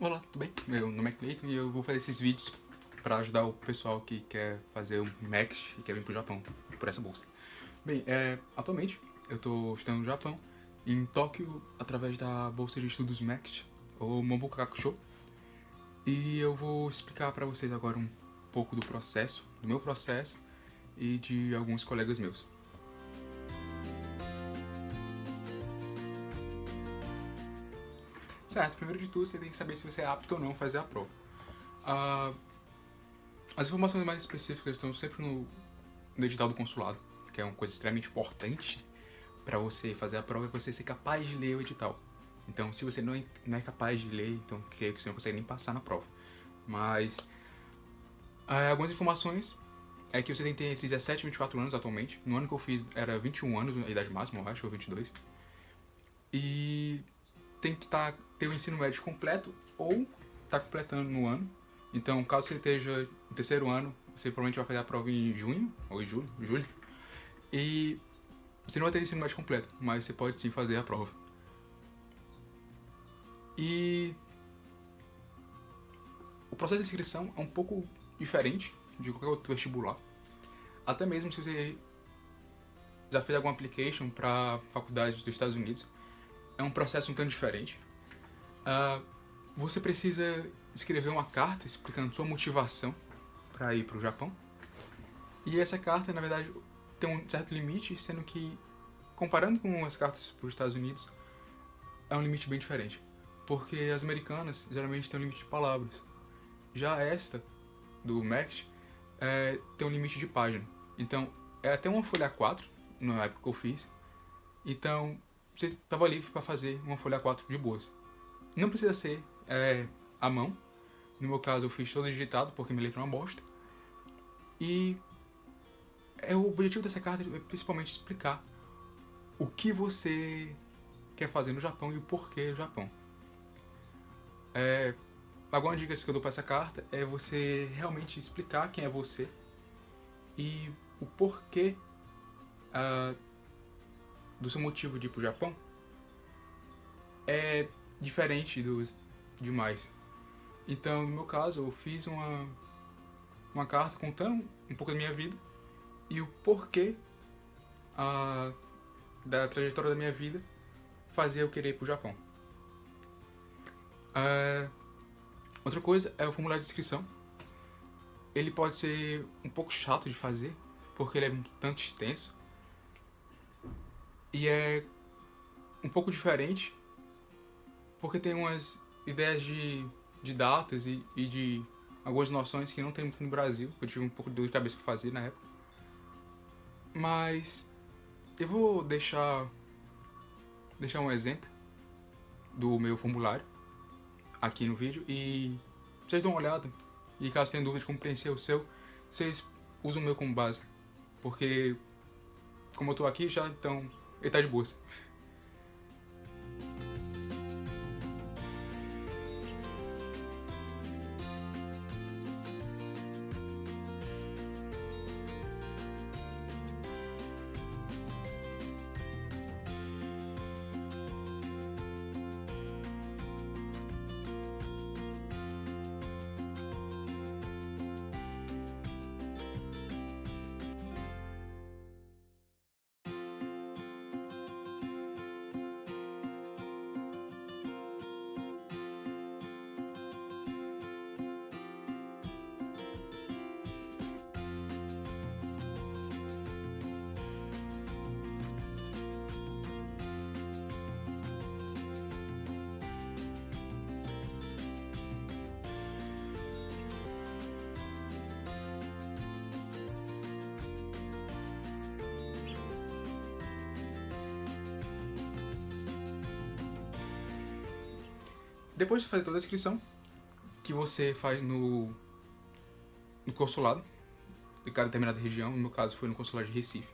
Olá, tudo bem? Meu nome é Cleiton e eu vou fazer esses vídeos para ajudar o pessoal que quer fazer um MEX e quer vir pro Japão por essa bolsa. Bem, atualmente eu estou estudando no Japão, em Tóquio, através da bolsa de estudos MEX, ou Mobu Kakusho, e eu vou explicar para vocês agora um pouco do processo, do meu processo e de alguns colegas meus. Certo, primeiro de tudo você tem que saber se você é apto ou não a fazer a prova. Ah, as informações mais específicas estão sempre no edital do consulado, que é uma coisa extremamente importante para você fazer a prova, é você ser capaz de ler o edital. Então, se você não é capaz de ler, então creio que você não consegue nem passar na prova. Mas algumas informações é que você tem que ter entre 17 e 24 anos atualmente. No ano que eu fiz era 21 anos, a idade máxima, eu acho, ou 22. E tem que ter o ensino médio completo ou tá completando no ano. Então, caso você esteja no terceiro ano, você provavelmente vai fazer a prova em junho, ou em julho. E você não vai ter ensino médio completo, mas você pode sim fazer a prova. E o processo de inscrição é um pouco diferente de qualquer outro vestibular. Até mesmo se você já fez alguma application para faculdade dos Estados Unidos, é um processo um tanto diferente. Você precisa escrever uma carta explicando sua motivação para ir para o Japão. E essa carta, na verdade, tem um certo limite, sendo que, comparando com as cartas para os Estados Unidos, é um limite bem diferente. Porque as americanas geralmente têm um limite de palavras. Já esta, do MEX, tem um limite de página. Então, é até uma folha A4, na época que eu fiz. Então, você estava livre para fazer uma folha A4 de boas. Não precisa ser à mão. No meu caso, eu fiz todo digitado, porque minha letra é uma bosta. E o objetivo dessa carta é principalmente explicar o que você quer fazer no Japão e o porquê do Japão. Algumas dicas que eu dou para essa carta é você realmente explicar quem é você e o porquê do seu motivo de ir pro Japão é diferente dos demais. Então, no meu caso, eu fiz uma carta contando um pouco da minha vida e o porquê da trajetória da minha vida fazia eu querer ir pro Japão. Outra coisa é o formulário de inscrição. Ele pode ser um pouco chato de fazer, porque ele é um tanto extenso. E é um pouco diferente, porque tem umas ideias de datas e de algumas noções que não tem muito no Brasil. Eu tive um pouco de dor de cabeça para fazer na época. Mas eu vou deixar um exemplo do meu formulário aqui no vídeo e vocês dão uma olhada. E caso tenham dúvida de como preencher o seu, vocês usam o meu como base. Porque, como eu tô aqui já, então ele tá de boas. Depois de fazer toda a inscrição, que você faz no consulado de cada determinada região, no meu caso foi no consulado de Recife,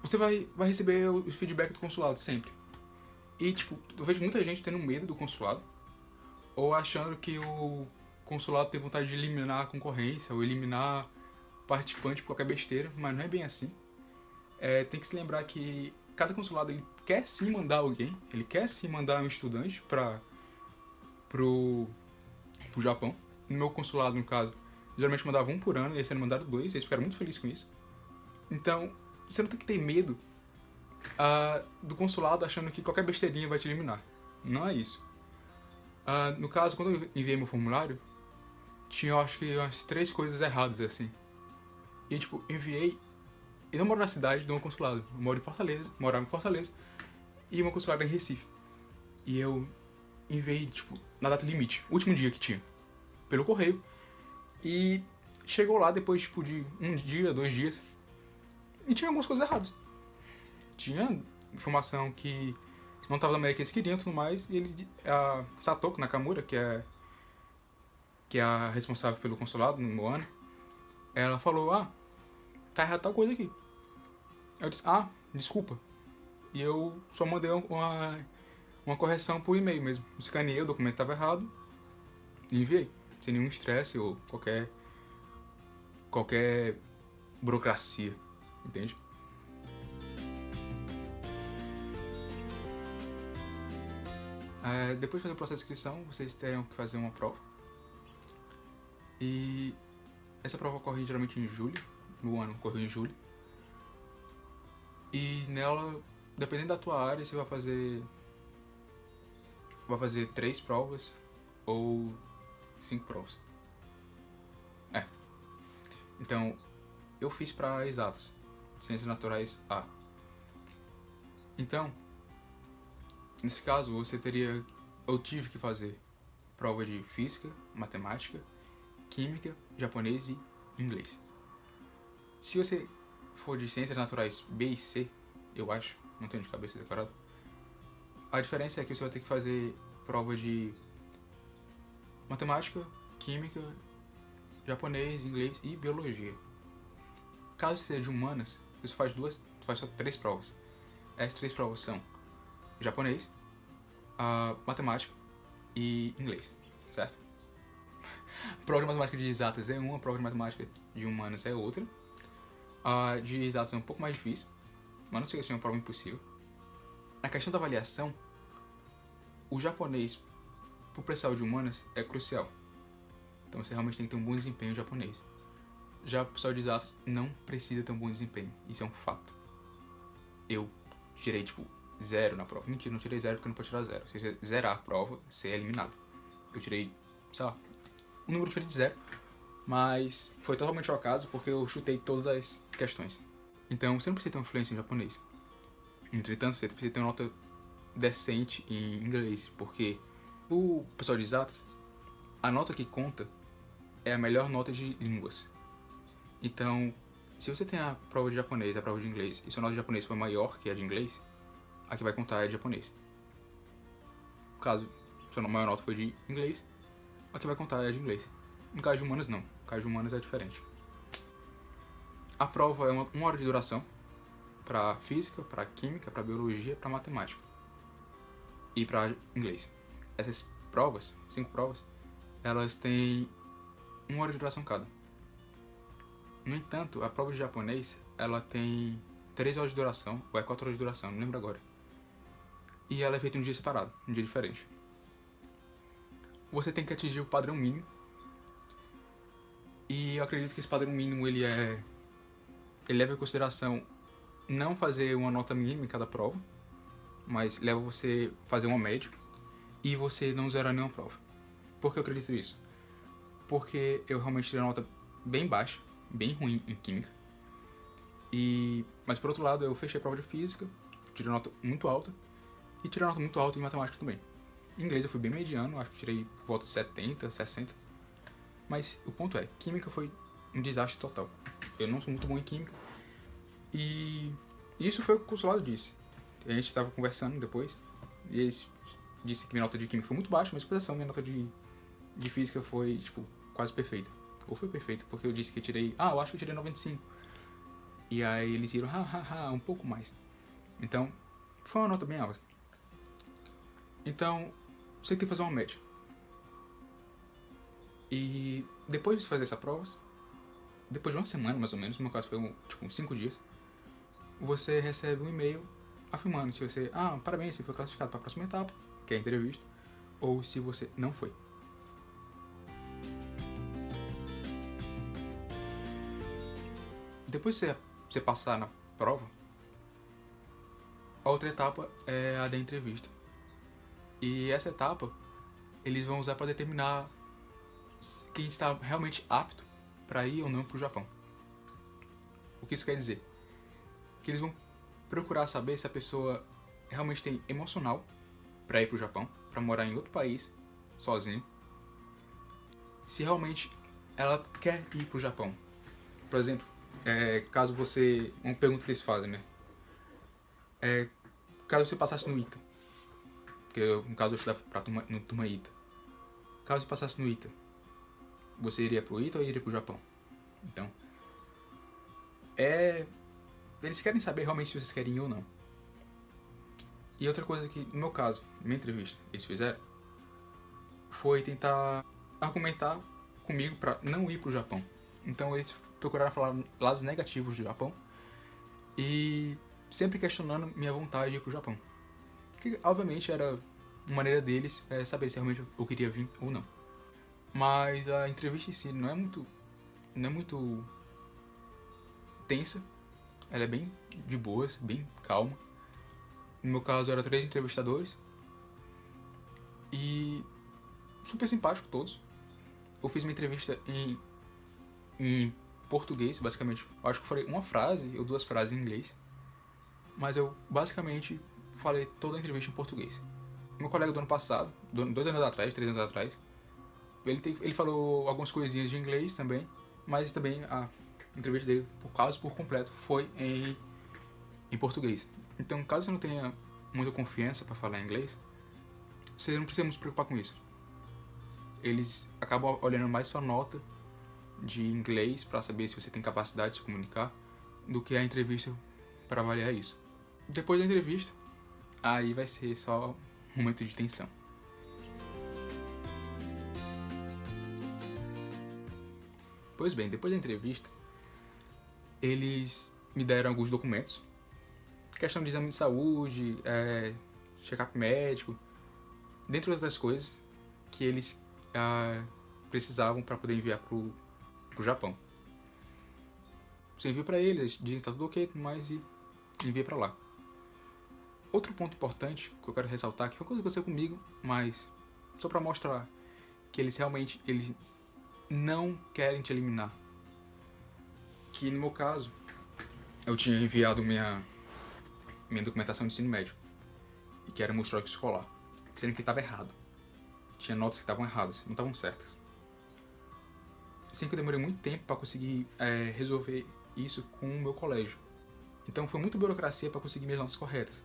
você vai receber o feedback do consulado sempre. E, tipo, eu vejo muita gente tendo medo do consulado, ou achando que o consulado tem vontade de eliminar a concorrência, ou eliminar participante por qualquer besteira, mas não é bem assim. Tem que se lembrar que cada consulado ele quer sim mandar alguém, ele quer sim mandar um estudante pro Japão. No meu consulado, no caso, geralmente mandava um por ano, e esse ano mandaram 2, e eles ficaram muito felizes com isso. Então, você não tem que ter medo do consulado achando que qualquer besteirinha vai te eliminar. Não é isso. No caso, quando eu enviei meu formulário, tinha, eu acho que, umas 3 coisas erradas, assim. E, tipo, enviei... Eu não moro na cidade do meu consulado. Eu moro em Fortaleza, morava em Fortaleza, e o meu consulado era em Recife. E eu enviei, tipo, na data limite, último dia que tinha, pelo correio. E chegou lá depois, tipo, de 1 dia, 2 dias, e tinha algumas coisas erradas. Tinha informação que não estava da maneira que eles queriam e tudo mais, e ele, a Satoko Nakamura, que é a responsável pelo consulado no meu ano, ela falou, tá errado tal coisa aqui. Eu disse, desculpa. E eu só mandei uma correção por e-mail mesmo. Escaneei, o documento estava errado e enviei. Sem nenhum estresse ou qualquer burocracia, entende? Depois de fazer o processo de inscrição, vocês terão que fazer uma prova. E essa prova ocorre geralmente em julho. No ano ocorreu em julho. E nela, dependendo da tua área, você vai fazer 3 provas ou 5 provas. Então, eu fiz para exatas, Ciências Naturais A. Então, nesse caso, eu tive que fazer prova de Física, Matemática, Química, Japonês e Inglês. Se você for de Ciências Naturais B e C, eu acho, não tenho de cabeça decorado, a diferença é que você vai ter que fazer prova de Matemática, Química, Japonês, Inglês e Biologia. Caso você seja de Humanas, você faz só 3 provas. Essas 3 provas são Japonês, Matemática e Inglês, certo? A prova de Matemática de Exatas é uma, a prova de Matemática de Humanas é outra. A de Exatas é um pouco mais difícil, mas não sei se é uma prova impossível. Na questão da avaliação, o japonês, pro pessoal de Humanas, é crucial. Então você realmente tem que ter um bom desempenho em japonês. Já o pessoal de exatas não precisa ter um bom desempenho. Isso é um fato. Eu tirei, 0 na prova. Mentira, não tirei 0 porque não pode tirar 0. Se você zerar a prova, você é eliminado. Eu tirei, sei lá, um número diferente de 0. Mas foi totalmente ao acaso porque eu chutei todas as questões. Então você não precisa ter uma fluência em japonês. Entretanto, você precisa ter uma nota decente em inglês. Porque o pessoal de exatas, a nota que conta é a melhor nota de línguas. Então, se você tem a prova de japonês e a prova de inglês, e sua nota de japonês for maior que a de inglês, a que vai contar é de japonês. No caso, sua maior nota foi de inglês, a que vai contar é de inglês. No caso de humanas, não. No caso de humanas é diferente. A prova é 1 hora de duração para física, para química, para biologia, para matemática e para inglês. Essas provas, 5 provas, elas têm 1 hora de duração cada. No entanto, a prova de japonês, ela tem 3 horas de duração, ou é 4 horas de duração, não lembro agora. E ela é feita em um dia separado, um dia diferente. Você tem que atingir o padrão mínimo. E eu acredito que esse padrão mínimo, ele leva em consideração não fazer uma nota mínima em cada prova, mas leva você a fazer uma média e você não zerar nenhuma prova. Por que eu acredito nisso? Porque eu realmente tirei uma nota bem baixa, bem ruim em química. Mas por outro lado, eu fechei a prova de física, tirei uma nota muito alta, e tirei uma nota muito alta em matemática também. Em inglês eu fui bem mediano, acho que tirei por volta de 70, 60. Mas o ponto é, química foi um desastre total. Eu não sou muito bom em química. E isso foi o que o consulado disse. A gente estava conversando depois, e eles disseram que minha nota de química foi muito baixa, mas por exceção, minha nota de física foi, quase perfeita. Ou foi perfeita, porque eu disse que eu tirei... eu acho que eu tirei 95. E aí eles viram, um pouco mais. Então, foi uma nota bem alta. Então, você tem que fazer uma média. E depois de fazer essa prova, depois de uma semana mais ou menos, no meu caso foi 5 dias, você recebe um e-mail afirmando se você, parabéns, você foi classificado para a próxima etapa, que é a entrevista, ou se você não foi. Depois que você passar na prova, a outra etapa é a da entrevista. E essa etapa eles vão usar para determinar quem está realmente apto para ir ou não para o Japão. O que isso quer dizer? Que eles vão procurar saber se a pessoa realmente tem emocional para ir para o Japão, para morar em outro país, sozinho. Se realmente ela quer ir para o Japão. Por exemplo, caso você... Uma pergunta que eles fazem, né? Caso você passasse no ITA, porque no caso eu estudava no turma ITA. Caso você passasse no ITA, você iria pro ITA ou iria pro Japão? Então, eles querem saber realmente se vocês querem ir ou não. E outra coisa que, no meu caso, na minha entrevista, eles fizeram, foi tentar argumentar comigo pra não ir pro Japão. Então eles procuraram falar lados negativos do Japão e sempre questionando minha vontade de ir pro Japão. Que, obviamente, era uma maneira deles saber se realmente eu queria vir ou não. Mas a entrevista em si não é muito tensa. Ela é bem de boas, bem calma. No meu caso, eram 3 entrevistadores. E super simpático todos. Eu fiz minha entrevista em português, basicamente. Eu acho que eu falei uma frase ou 2 frases em inglês. Mas eu, basicamente, falei toda a entrevista em português. Meu colega do ano passado, 2 anos atrás, 3 anos atrás, ele falou algumas coisinhas de inglês também, mas também a entrevista dele, por completo, foi em português. Então, caso você não tenha muita confiança para falar inglês, você não precisa se preocupar com isso. Eles acabam olhando mais sua nota de inglês para saber se você tem capacidade de se comunicar do que a entrevista para avaliar isso. Depois da entrevista, aí vai ser só um momento de tensão. Pois bem, depois da entrevista, eles me deram alguns documentos. Questão de exame de saúde, check-up médico, dentre outras coisas que eles precisavam para poder enviar pro Japão. Você envia para eles, dizem que tá tudo ok, mas envia para lá. Outro ponto importante que eu quero ressaltar, que foi uma coisa que aconteceu comigo, mas só para mostrar que eles realmente não querem te eliminar. Que no meu caso, eu tinha enviado minha documentação de ensino médio, e que era meu histórico escolar, sendo que estava errado. Tinha notas que estavam erradas, não estavam certas. Assim que eu demorei muito tempo para conseguir resolver isso com o meu colégio. Então foi muita burocracia para conseguir minhas notas corretas.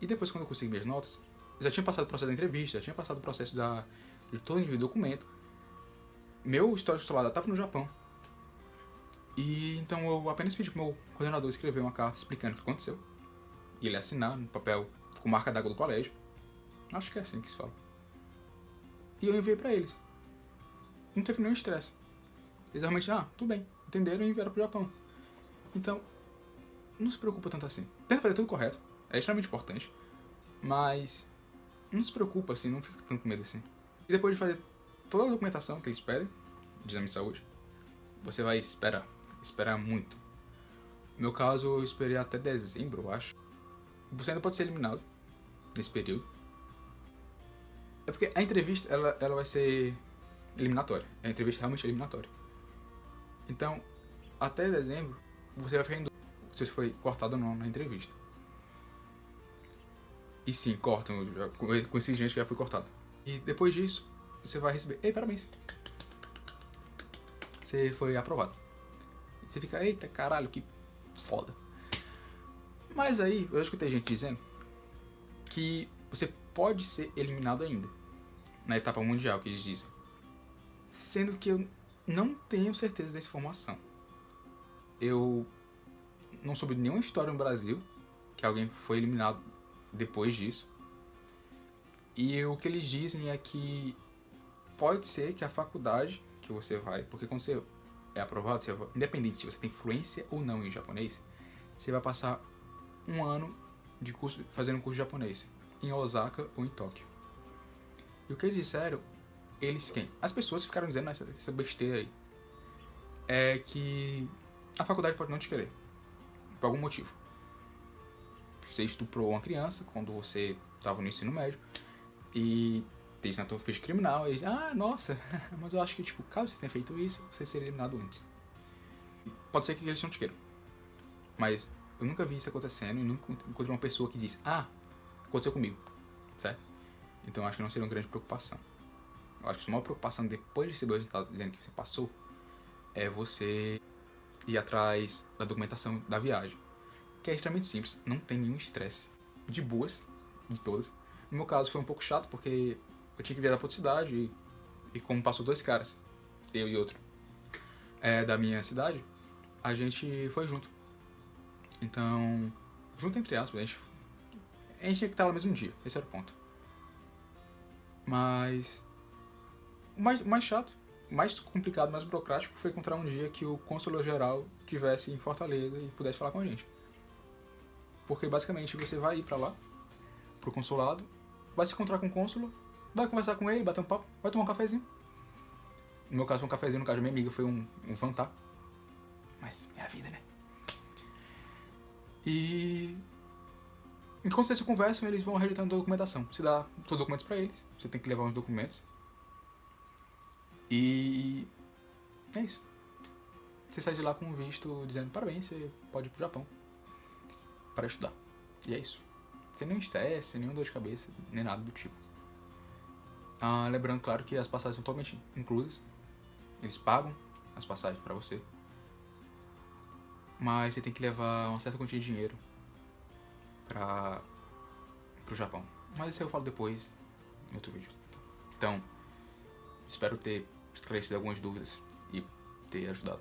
E depois, quando eu consegui minhas notas, eu já tinha passado o processo da entrevista, já tinha passado o processo de todo nível de documento. Meu histórico escolar estava no Japão. E então eu apenas pedi pro meu coordenador escrever uma carta explicando o que aconteceu. E ele assinar no papel com marca d'água do colégio. Acho que é assim que se fala. E eu enviei pra eles. Não teve nenhum estresse. Eles realmente, tudo bem, entenderam e enviaram pro Japão. Então, não se preocupa tanto assim. Tenta fazer tudo correto, é extremamente importante. Mas não se preocupa assim, não fica tanto com medo assim. E depois de fazer toda a documentação que eles pedem, de exame de saúde, você vai esperar muito. No meu caso, eu esperei até dezembro, eu acho. Você ainda pode ser eliminado nesse período. É porque a entrevista, ela vai ser eliminatória. A entrevista é realmente eliminatória. Então, até dezembro, você vai ficar em dúvida se você foi cortado ou não na entrevista. E sim, cortam, com esse gente que já foi cortado. E depois disso, você vai receber, parabéns, você foi aprovado. E você fica, eita caralho, que foda. Mas aí, eu já escutei gente dizendo que você pode ser eliminado ainda, na etapa mundial, que eles dizem. Sendo que eu não tenho certeza dessa informação. Eu não soube de nenhuma história no Brasil que alguém foi eliminado depois disso. E o que eles dizem é que pode ser que a faculdade que você vai, porque quando você é aprovado, independente se você tem fluência ou não em japonês, você vai passar um ano de curso, fazendo um curso de japonês, em Osaka ou em Tóquio. E o que eles disseram, as pessoas ficaram dizendo essa besteira aí, é que a faculdade pode não te querer, por algum motivo. Você estuprou uma criança quando você estava no ensino médio, e tem isso na tua ficha criminal, e eles, nossa, mas eu acho que, tipo, caso você tenha feito isso, você seria eliminado antes. Pode ser que eles não te queiram, mas eu nunca vi isso acontecendo, e nunca encontrei uma pessoa que disse, aconteceu comigo, certo? Então eu acho que não seria uma grande preocupação. Eu acho que a maior preocupação depois de receber o resultado dizendo que você passou, é você ir atrás da documentação da viagem, que é extremamente simples, não tem nenhum estresse, de boas, de todas. No meu caso foi um pouco chato, porque eu tinha que viajar para outra cidade, e como passou 2 caras, eu e outro, da minha cidade, a gente foi junto. Então, junto entre aspas, a gente tinha que estar lá no mesmo dia, esse era o ponto. Mas o mais chato, mais complicado, mais burocrático foi encontrar um dia que o cônsul-geral estivesse em Fortaleza e pudesse falar com a gente. Porque basicamente você vai ir pra lá, pro consulado, vai se encontrar com o cônsul, vai conversar com ele, bater um papo, vai tomar um cafezinho. No meu caso foi um cafezinho, no caso da minha amiga foi um jantar. Mas é a vida, né? E enquanto vocês conversam, eles vão rejeitando a documentação. Você dá os documentos pra eles, você tem que levar os documentos. E é isso. Você sai de lá com um visto dizendo parabéns, você pode ir pro Japão para estudar. E é isso. Sem nenhum estresse, sem nenhuma dor de cabeça, nem nada do tipo. Lembrando, claro, que as passagens são totalmente inclusas. Eles pagam as passagens pra você. Mas você tem que levar uma certa quantia de dinheiro pro Japão. Mas isso eu falo depois, em outro vídeo. Então, espero ter esclarecido algumas dúvidas e ter ajudado.